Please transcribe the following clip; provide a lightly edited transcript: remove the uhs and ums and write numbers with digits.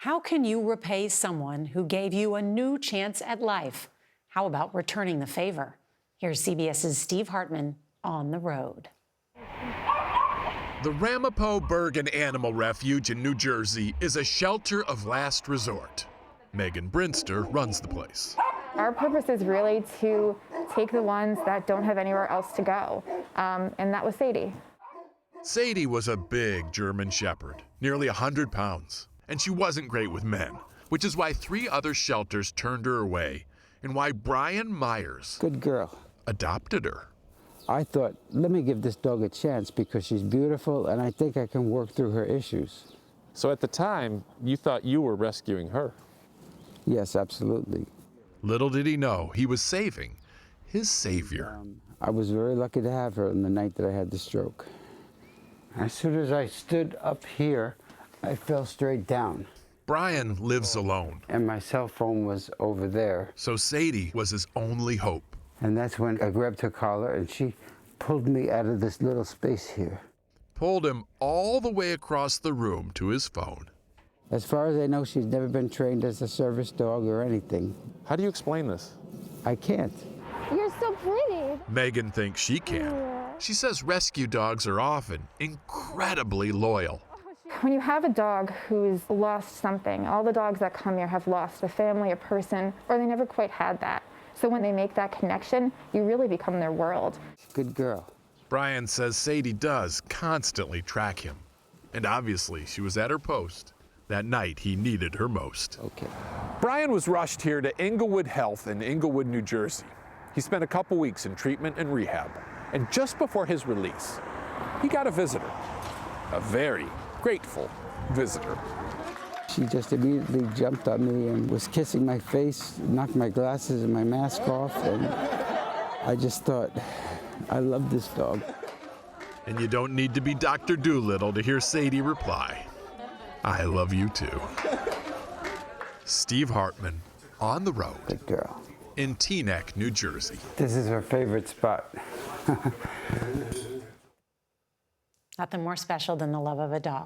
How can you repay someone who gave you a new chance at life? How about returning the favor? Here's CBS's Steve Hartman on the road. The Ramapo Bergen Animal Refuge in New Jersey is a shelter of last resort. Megan Brinster runs the place. Our purpose is really to take the ones that don't have anywhere else to go, and that was Sadie. Sadie was a big German Shepherd, nearly 100 pounds, and she wasn't great with men, which is why 3 other shelters turned her away, and why Brian Myers, good girl, adopted her. I thought, let me give this dog a chance because she's beautiful and I think I can work through her issues. So at the time, you thought you were rescuing her? Yes, absolutely. Little did he know he was saving his savior. I was very lucky to have her on the night that I had the stroke. As soon as I stood up here, I fell straight down. Brian lives alone, And my cell phone was over there. so Sadie was his only hope. And that's when I grabbed her collar and she pulled me out of this little space here. Pulled him all the way across the room to his phone. As far as I know, she's never been trained as a service dog or anything. How do you explain this? I can't. You're so pretty. Megan thinks she can. She says rescue dogs are often incredibly loyal. When you have a dog who's lost something, all the dogs that come here have lost a family, a person, or they never quite had that. So when they make that connection, you really become their world. Good girl. Brian says Sadie does constantly track him. And obviously, she was at her post that night he needed her most. Okay. Brian was rushed here to Englewood Health in Englewood, New Jersey. He spent a couple weeks in treatment and rehab. And just before his release, he got a visitor. A very grateful visitor. She just immediately jumped on me and was kissing my face, knocked my glasses and my mask off, and I just thought, I love this dog. And you don't need to be Dr. Doolittle to hear Sadie reply, I love you too. Steve Hartman, on the road Good girl. in Teaneck, New Jersey. This is her favorite spot. Nothing more special than the love of a dog.